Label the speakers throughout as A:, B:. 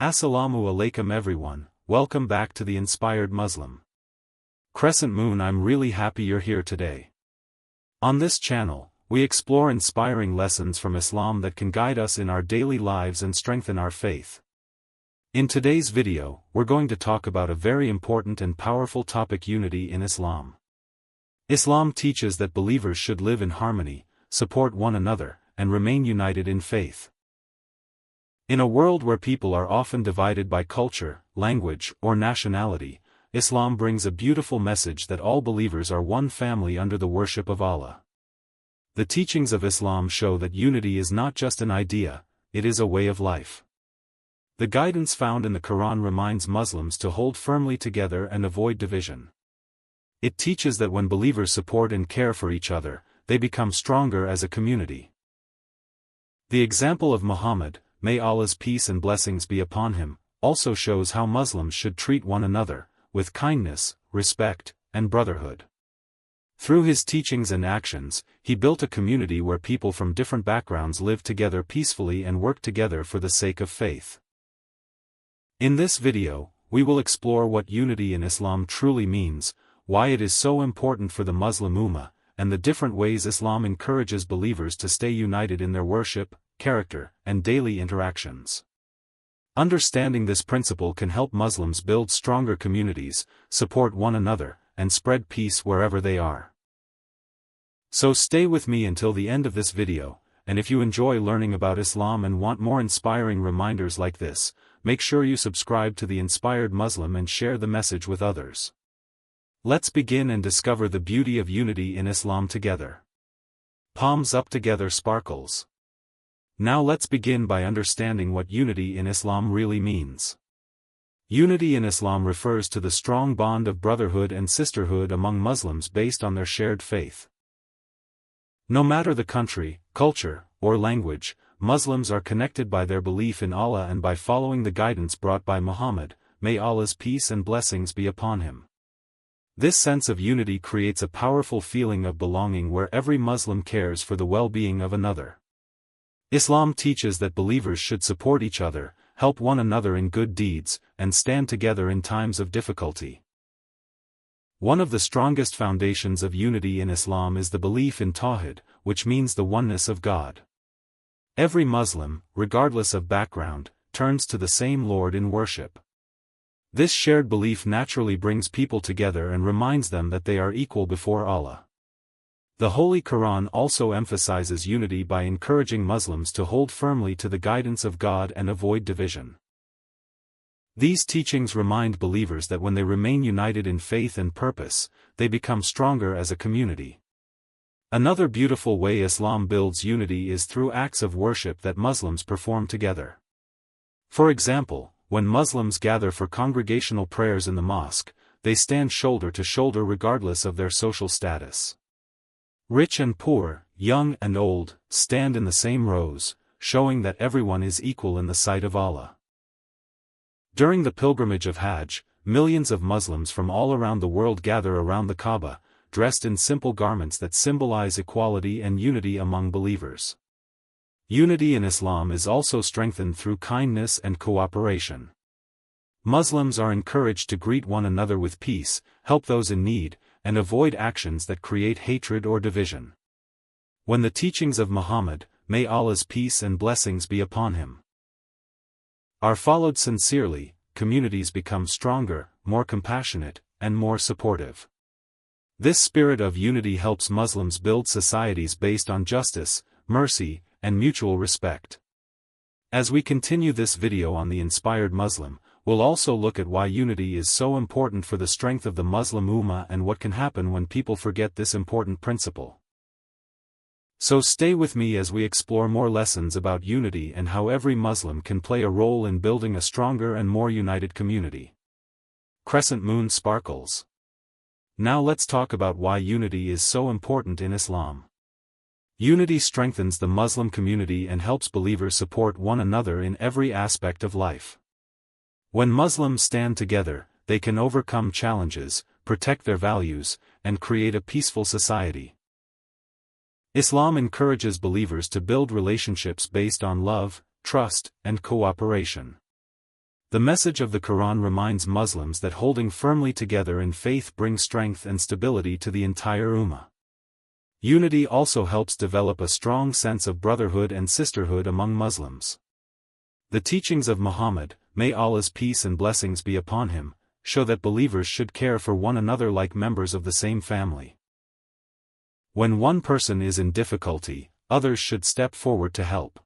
A: Assalamu alaikum everyone, welcome back to the Inspired Muslim. Crescent Moon, I'm really happy you're here today. On this channel, we explore inspiring lessons from Islam that can guide us in our daily lives and strengthen our faith. In today's video, we're going to talk about a very important and powerful topic: unity in Islam. Islam teaches that believers should live in harmony, support one another, and remain united in faith. In a world where people are often divided by culture, language, or nationality, Islam brings a beautiful message that all believers are one family under the worship of Allah. The teachings of Islam show that unity is not just an idea, it is a way of life. The guidance found in the Qur'an reminds Muslims to hold firmly together and avoid division. It teaches that when believers support and care for each other, they become stronger as a community. The example of Muhammad, may Allah's peace and blessings be upon him, also shows how Muslims should treat one another, with kindness, respect, and brotherhood. Through his teachings and actions, he built a community where people from different backgrounds live together peacefully and work together for the sake of faith. In this video, we will explore what unity in Islam truly means, why it is so important for the Muslim Ummah, and the different ways Islam encourages believers to stay united in their worship, character, and daily interactions. Understanding this principle can help Muslims build stronger communities, support one another, and spread peace wherever they are. So stay with me until the end of this video, and if you enjoy learning about Islam and want more inspiring reminders like this, make sure you subscribe to the Inspired Muslim and share the message with others. Let's begin and discover the beauty of unity in Islam together. Palms up together, sparkles. Now let's begin by understanding what unity in Islam really means. Unity in Islam refers to the strong bond of brotherhood and sisterhood among Muslims based on their shared faith. No matter the country, culture, or language, Muslims are connected by their belief in Allah and by following the guidance brought by Muhammad, may Allah's peace and blessings be upon him. This sense of unity creates a powerful feeling of belonging where every Muslim cares for the well-being of another. Islam teaches that believers should support each other, help one another in good deeds, and stand together in times of difficulty. One of the strongest foundations of unity in Islam is the belief in Tawhid, which means the oneness of God. Every Muslim, regardless of background, turns to the same Lord in worship. This shared belief naturally brings people together and reminds them that they are equal before Allah. The Holy Quran also emphasizes unity by encouraging Muslims to hold firmly to the guidance of God and avoid division. These teachings remind believers that when they remain united in faith and purpose, they become stronger as a community. Another beautiful way Islam builds unity is through acts of worship that Muslims perform together. For example, when Muslims gather for congregational prayers in the mosque, they stand shoulder to shoulder regardless of their social status. Rich and poor, young and old, stand in the same rows, showing that everyone is equal in the sight of Allah. During the pilgrimage of Hajj, millions of Muslims from all around the world gather around the Kaaba, dressed in simple garments that symbolize equality and unity among believers. Unity in Islam is also strengthened through kindness and cooperation. Muslims are encouraged to greet one another with peace, help those in need, and avoid actions that create hatred or division. When the teachings of Muhammad, may Allah's peace and blessings be upon him, are followed sincerely, communities become stronger, more compassionate, and more supportive. This spirit of unity helps Muslims build societies based on justice, mercy, and mutual respect. As we continue this video on the Inspired Muslim, we'll also look at why unity is so important for the strength of the Muslim Ummah and what can happen when people forget this important principle. So stay with me as we explore more lessons about unity and how every Muslim can play a role in building a stronger and more united community. Crescent moon sparkles. Now let's talk about why unity is so important in Islam. Unity strengthens the Muslim community and helps believers support one another in every aspect of life. When Muslims stand together, they can overcome challenges, protect their values, and create a peaceful society. Islam encourages believers to build relationships based on love, trust, and cooperation. The message of the Quran reminds Muslims that holding firmly together in faith brings strength and stability to the entire Ummah. Unity also helps develop a strong sense of brotherhood and sisterhood among Muslims. The teachings of Muhammad, may Allah's peace and blessings be upon him, show that believers should care for one another like members of the same family. When one person is in difficulty, others should step forward to help.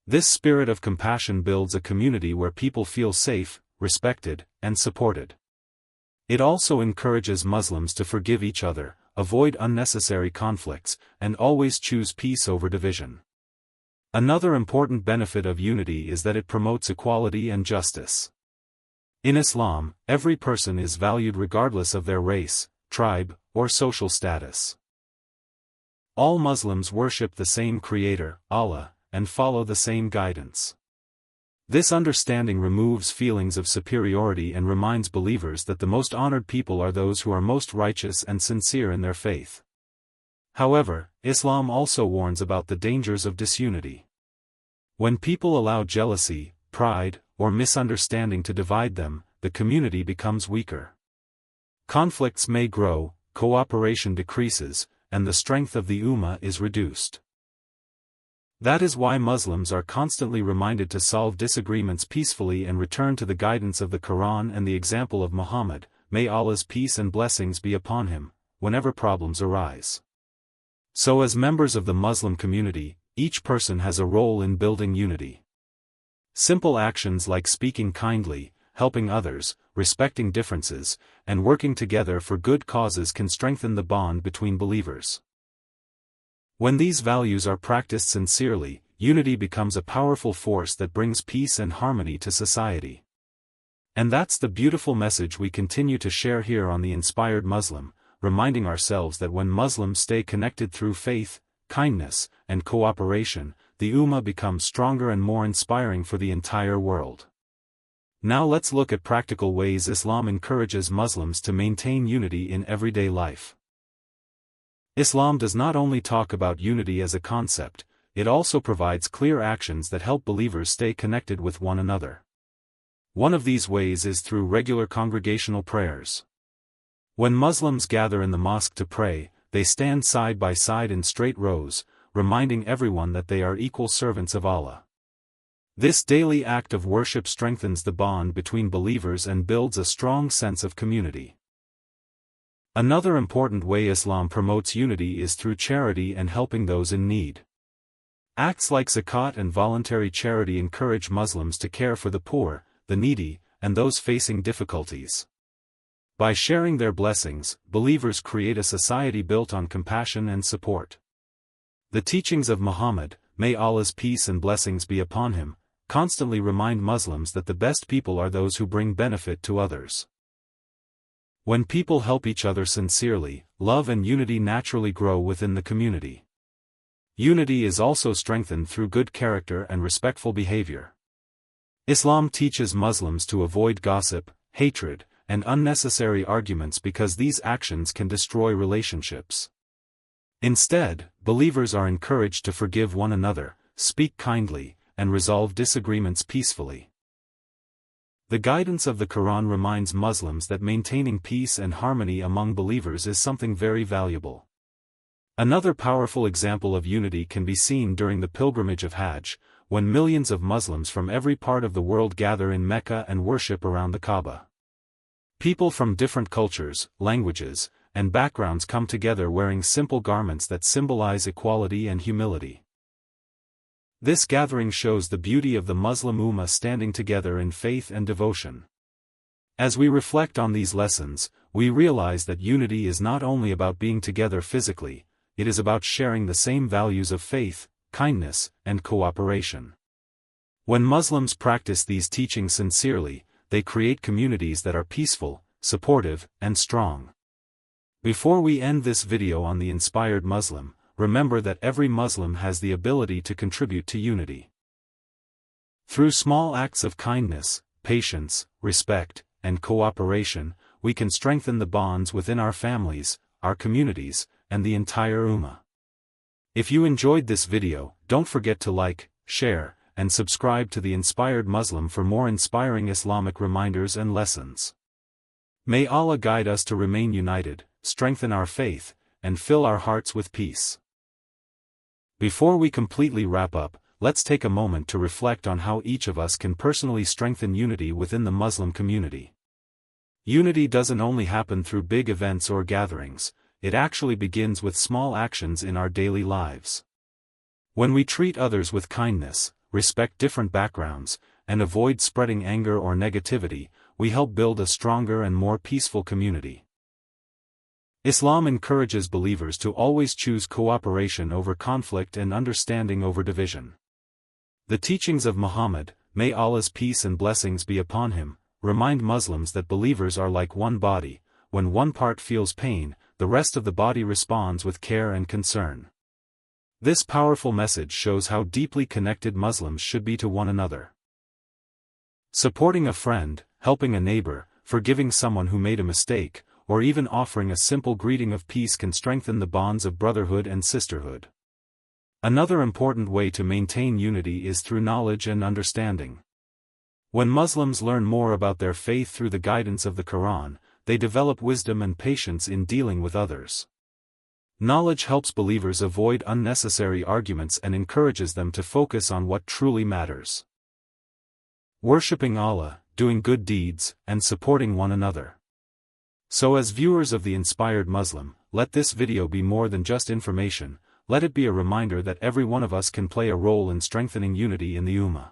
A: This spirit of compassion builds a community where people feel safe, respected, and supported. It also encourages Muslims to forgive each other, avoid unnecessary conflicts, and always choose peace over division. Another important benefit of unity is that it promotes equality and justice. In Islam, every person is valued regardless of their race, tribe, or social status. All Muslims worship the same Creator, Allah, and follow the same guidance. This understanding removes feelings of superiority and reminds believers that the most honored people are those who are most righteous and sincere in their faith. However, Islam also warns about the dangers of disunity. When people allow jealousy, pride, or misunderstanding to divide them, the community becomes weaker. Conflicts may grow, cooperation decreases, and the strength of the Ummah is reduced. That is why Muslims are constantly reminded to solve disagreements peacefully and return to the guidance of the Quran and the example of Muhammad, may Allah's peace and blessings be upon him, whenever problems arise. So as members of the Muslim community, each person has a role in building unity. Simple actions like speaking kindly, helping others, respecting differences, and working together for good causes can strengthen the bond between believers. When these values are practiced sincerely, unity becomes a powerful force that brings peace and harmony to society. And that's the beautiful message we continue to share here on the Inspired Muslim, reminding ourselves that when Muslims stay connected through faith, kindness, and cooperation, the Ummah becomes stronger and more inspiring for the entire world. Now let's look at practical ways Islam encourages Muslims to maintain unity in everyday life. Islam does not only talk about unity as a concept, it also provides clear actions that help believers stay connected with one another. One of these ways is through regular congregational prayers. When Muslims gather in the mosque to pray, they stand side by side in straight rows, reminding everyone that they are equal servants of Allah. This daily act of worship strengthens the bond between believers and builds a strong sense of community. Another important way Islam promotes unity is through charity and helping those in need. Acts like zakat and voluntary charity encourage Muslims to care for the poor, the needy, and those facing difficulties. By sharing their blessings, believers create a society built on compassion and support. The teachings of Muhammad, may Allah's peace and blessings be upon him, constantly remind Muslims that the best people are those who bring benefit to others. When people help each other sincerely, love and unity naturally grow within the community. Unity is also strengthened through good character and respectful behavior. Islam teaches Muslims to avoid gossip, hatred, and unnecessary arguments because these actions can destroy relationships. Instead, believers are encouraged to forgive one another, speak kindly, and resolve disagreements peacefully. The guidance of the Quran reminds Muslims that maintaining peace and harmony among believers is something very valuable. Another powerful example of unity can be seen during the pilgrimage of Hajj, when millions of Muslims from every part of the world gather in Mecca and worship around the Kaaba. People from different cultures, languages, and backgrounds come together wearing simple garments that symbolize equality and humility. This gathering shows the beauty of the Muslim Ummah standing together in faith and devotion. As we reflect on these lessons, we realize that unity is not only about being together physically, it is about sharing the same values of faith, kindness, and cooperation. When Muslims practice these teachings sincerely, they create communities that are peaceful, supportive, and strong. Before we end this video on the Inspired Muslim, remember that every Muslim has the ability to contribute to unity. Through small acts of kindness, patience, respect, and cooperation, we can strengthen the bonds within our families, our communities, and the entire Ummah. If you enjoyed this video, don't forget to like, share, and subscribe to the Inspired Muslim for more inspiring Islamic reminders and lessons. May Allah guide us to remain united, strengthen our faith, and fill our hearts with peace. Before we completely wrap up, let's take a moment to reflect on how each of us can personally strengthen unity within the Muslim community. Unity doesn't only happen through big events or gatherings, it actually begins with small actions in our daily lives. When we treat others with kindness, respect different backgrounds, and avoid spreading anger or negativity, we help build a stronger and more peaceful community. Islam encourages believers to always choose cooperation over conflict and understanding over division. The teachings of Muhammad, may Allah's peace and blessings be upon him, remind Muslims that believers are like one body. When one part feels pain, the rest of the body responds with care and concern. This powerful message shows how deeply connected Muslims should be to one another. Supporting a friend, helping a neighbor, forgiving someone who made a mistake, or even offering a simple greeting of peace can strengthen the bonds of brotherhood and sisterhood. Another important way to maintain unity is through knowledge and understanding. When Muslims learn more about their faith through the guidance of the Qur'an, they develop wisdom and patience in dealing with others. Knowledge helps believers avoid unnecessary arguments and encourages them to focus on what truly matters. Worshipping Allah, doing good deeds, and supporting one another. So as viewers of the Inspired Muslim, let this video be more than just information, let it be a reminder that every one of us can play a role in strengthening unity in the Ummah.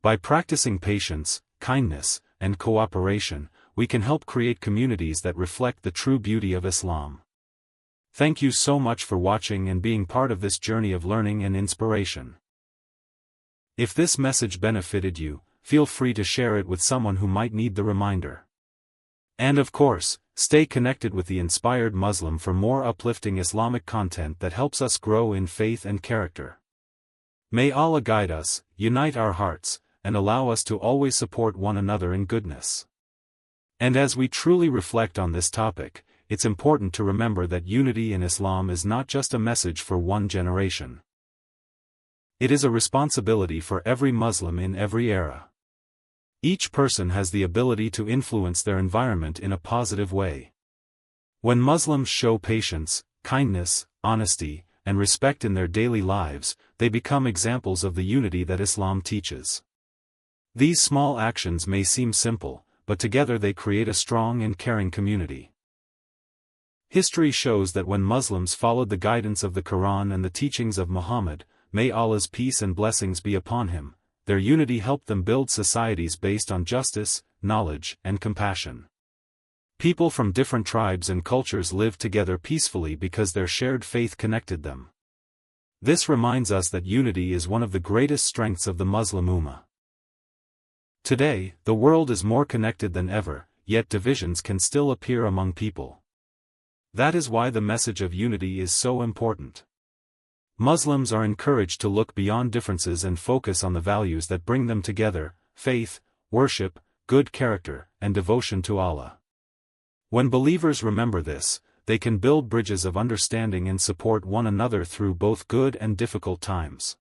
A: By practicing patience, kindness, and cooperation, we can help create communities that reflect the true beauty of Islam. Thank you so much for watching and being part of this journey of learning and inspiration. If this message benefited you, feel free to share it with someone who might need the reminder. And of course, stay connected with the Inspired Muslim for more uplifting Islamic content that helps us grow in faith and character. May Allah guide us, unite our hearts, and allow us to always support one another in goodness. And as we truly reflect on this topic, it's important to remember that unity in Islam is not just a message for one generation. It is a responsibility for every Muslim in every era. Each person has the ability to influence their environment in a positive way. When Muslims show patience, kindness, honesty, and respect in their daily lives, they become examples of the unity that Islam teaches. These small actions may seem simple, but together they create a strong and caring community. History shows that when Muslims followed the guidance of the Quran and the teachings of Muhammad, may Allah's peace and blessings be upon him, their unity helped them build societies based on justice, knowledge, and compassion. People from different tribes and cultures lived together peacefully because their shared faith connected them. This reminds us that unity is one of the greatest strengths of the Muslim Ummah. Today, the world is more connected than ever, yet divisions can still appear among people. That is why the message of unity is so important. Muslims are encouraged to look beyond differences and focus on the values that bring them together: faith, worship, good character, and devotion to Allah. When believers remember this, they can build bridges of understanding and support one another through both good and difficult times.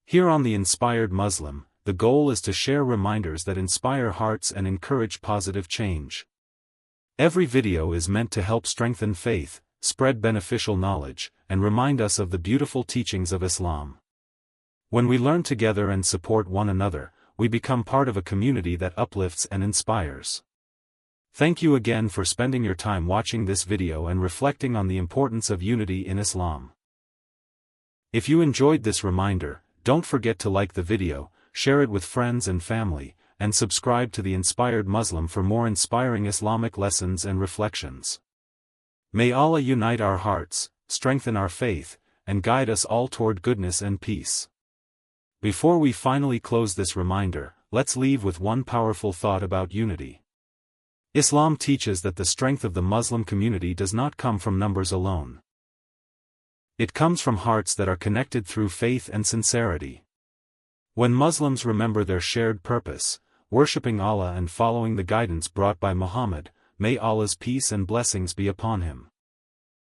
A: Here on the Inspired Muslim, the goal is to share reminders that inspire hearts and encourage positive change. Every video is meant to help strengthen faith, spread beneficial knowledge, and remind us of the beautiful teachings of Islam. When we learn together and support one another, we become part of a community that uplifts and inspires. Thank you again for spending your time watching this video and reflecting on the importance of unity in Islam. If you enjoyed this reminder, don't forget to like the video, share it with friends and family, and subscribe to the Inspired Muslim for more inspiring Islamic lessons and reflections. May Allah unite our hearts, strengthen our faith, and guide us all toward goodness and peace. Before we finally close this reminder, let's leave with one powerful thought about unity. Islam teaches that the strength of the Muslim community does not come from numbers alone. It comes from hearts that are connected through faith and sincerity. When Muslims remember their shared purpose, worshipping Allah and following the guidance brought by Muhammad, may Allah's peace and blessings be upon him,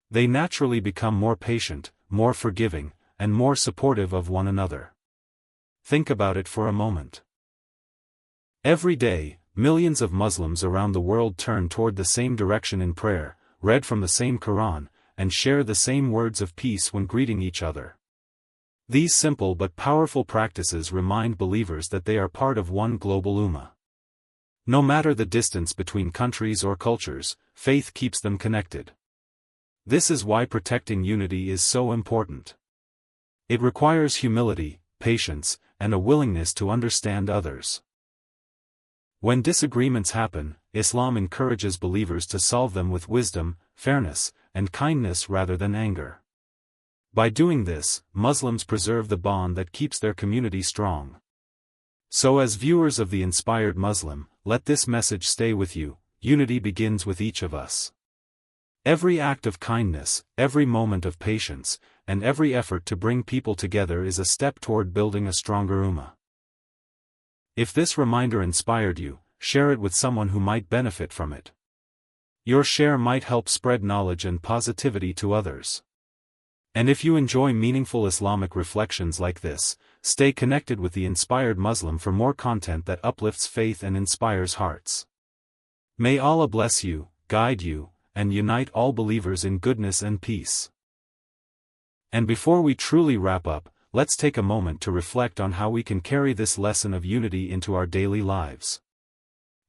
A: they naturally become more patient, more forgiving, and more supportive of one another. think about it for a moment. Every day, millions of Muslims around the world turn toward the same direction in prayer, read from the same Qur'an, and share the same words of peace when greeting each other. These simple but powerful practices remind believers that they are part of one global Ummah. No matter the distance between countries or cultures, faith keeps them connected. This is why protecting unity is so important. It requires humility, patience, and a willingness to understand others. When disagreements happen, Islam encourages believers to solve them with wisdom, fairness, and kindness rather than anger. By doing this, Muslims preserve the bond that keeps their community strong. So as viewers of the Inspired Muslim, let this message stay with you: unity begins with each of us. Every act of kindness, every moment of patience, and every effort to bring people together is a step toward building a stronger Ummah. If this reminder inspired you, share it with someone who might benefit from it. Your share might help spread knowledge and positivity to others. And if you enjoy meaningful Islamic reflections like this, stay connected with the Inspired Muslim for more content that uplifts faith and inspires hearts. May Allah bless you, guide you, and unite all believers in goodness and peace. And before we truly wrap up, let's take a moment to reflect on how we can carry this lesson of unity into our daily lives.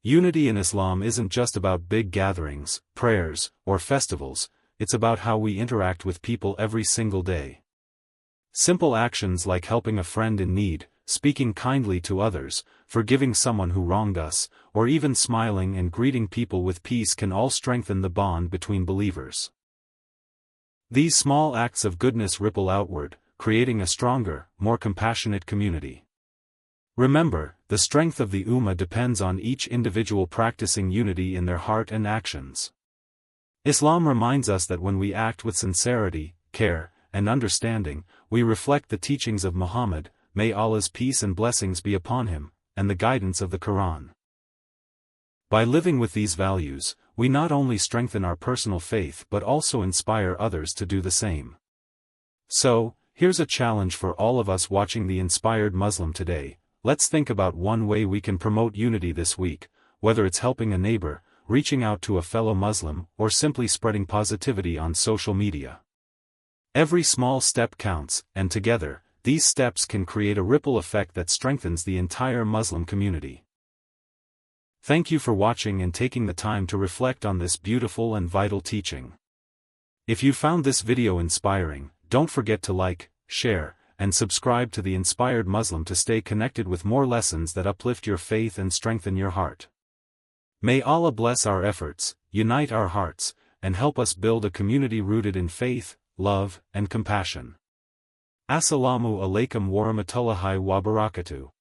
A: Unity in Islam isn't just about big gatherings, prayers, or festivals. It's about how we interact with people every single day. Simple actions like helping a friend in need, speaking kindly to others, forgiving someone who wronged us, or even smiling and greeting people with peace can all strengthen the bond between believers. These small acts of goodness ripple outward, creating a stronger, more compassionate community. Remember, the strength of the Ummah depends on each individual practicing unity in their heart and actions. Islam reminds us that when we act with sincerity, care, and understanding, we reflect the teachings of Muhammad, may Allah's peace and blessings be upon him, and the guidance of the Qur'an. By living with these values, we not only strengthen our personal faith but also inspire others to do the same. So, here's a challenge for all of us watching the Inspired Muslim today. Let's think about one way we can promote unity this week, whether it's helping a neighbor, reaching out to a fellow Muslim, or simply spreading positivity on social media. Every small step counts, and together, these steps can create a ripple effect that strengthens the entire Muslim community. Thank you for watching and taking the time to reflect on this beautiful and vital teaching. If you found this video inspiring, don't forget to like, share, and subscribe to the Inspired Muslim to stay connected with more lessons that uplift your faith and strengthen your heart. May Allah bless our efforts, unite our hearts, and help us build a community rooted in faith, love, and compassion. Assalamu alaikum warahmatullahi wabarakatuh.